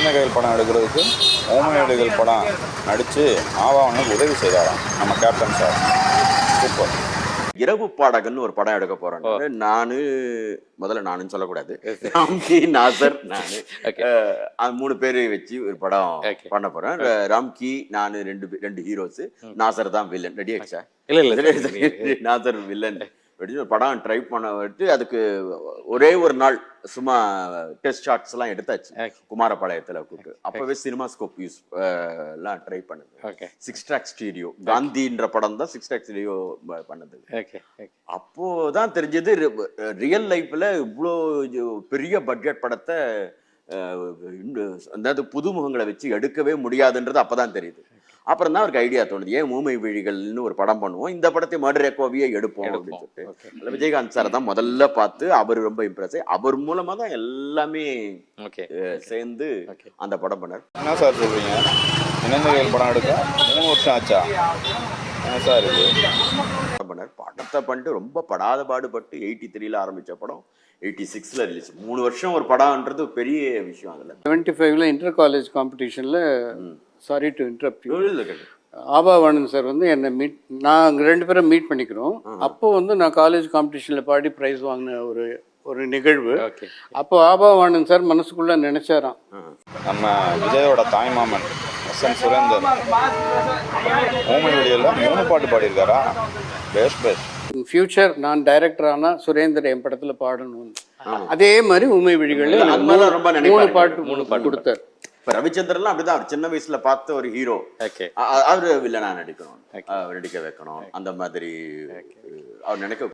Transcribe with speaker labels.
Speaker 1: இணைந்த கையில் படம் எடுக்கிறதுக்கு ஓமையடிகள் படம் நடித்து ஆவாவனுக்கு உதவி செய்தாராம் நம்ம கேப்டன் சார். சூப்பர்.
Speaker 2: இரவு பாடகன் ஒரு படம் எடுக்க போறேன். நானுன்னு சொல்லக்கூடாது, ராம்கி, நாசர், நானு 3 பேரை வச்சு ஒரு படம் பண்ண போறேன். ராம்கி, நானு ரெண்டு ஹீரோஸ், நாசர் தான் வில்லன். ரெடி ஆயிடுச்சா?
Speaker 3: இல்ல
Speaker 2: நாசர் வில்லன் ஒரு படம் ட்ரை பண்ண விட்டு அதுக்கு ஒரே ஒரு நாள் சும்மா டெஸ்ட் ஷாட்ஸ் எல்லாம் எடுத்தாச்சு குமாரபாளையத்துல கூப்பிட்டு. அப்பவே சினிமா ஸ்கோப் யூஸ் எல்லாம் ட்ரை பண்ணுது. 6 track ஸ்டீரியோ காந்தின்ற படம் தான் 6 track ஸ்டீரியோ பண்ணது. அப்போதான் தெரிஞ்சது ரியல் லைஃப்ல இவ்வளோ பெரிய பட்ஜெட் படத்தை அதாவது புதுமுகங்களை வச்சு எடுக்கவே முடியாதுன்றது அப்பதான் தெரியுது. அப்புறம் தான் அவருக்கு ஐடியா தோணுது, ஏன் ஊமை விழிகள்னு ஒரு படம் பண்ணுவோம், இந்த படத்தை மர்டர் எக்கோவியை எடுப்போம் அப்படின்னு சொல்லிட்டு விஜயகாந்த் சார் தான் முதல்ல பார்த்து அவர் ரொம்ப இம்ப்ரெஸ் ஆகி அவர் மூலமா தான் எல்லாமே சேர்ந்து அந்த படம் பண்ணார்.
Speaker 1: என்ன சார் சொல்றீங்க? இணைந்த கையில் படம் எடுக்க 3 வருஷம் ஆச்சா? என்ன சார் இது
Speaker 2: பண்ணார்? படத்தை பண்ணிட்டு ரொம்ப படாத பாடுபட்டு 83ல ஆரம்பிச்ச படம் 86ல ரிலீஸ். 3 வருஷம் ஒரு படம்ன்றது பெரிய விஷயம். அதுல
Speaker 3: 75ல இன்டர் காலேஜ் காம்படிஷன்ல, sorry to interrupt you, Abhavanand sir வந்து என்னை நாங்கள் 2 பேரும் மீட் பண்ணிக்கிறோம். அப்போ வந்து நான் காலேஜ் காம்படிஷனில் பாடி ப்ரைஸ் வாங்கின ஒரு நிகழ்வு. அப்போ ஆபாவானந்த் சார் மனசுக்குள்ள நினைச்சாராம்,
Speaker 1: நம்ம விஜயோட தாய்மாமன் எஸ்என் சுரேந்தர் ஊமை வெளியில் 3 பாட்டு பாடியிருக்காரா? பெஸ்ட்.
Speaker 3: ஃபியூச்சர் நான் டைரக்டர் ஆனா சுரேந்தர் என் படத்துல பாடணும். அதே மாதிரி ஊமை விழிகள் 3 பாட்டு கொடுத்தார்.
Speaker 2: இப்ப ரவிச்சந்திரன்லாம் அப்படிதான், அவர் சின்ன வயசுல பார்த்த ஒரு ஹீரோ, அவரு வில்லனா நடிக்கணும், நடிக்க வைக்கணும், அந்த மாதிரி அவர் நினைக்க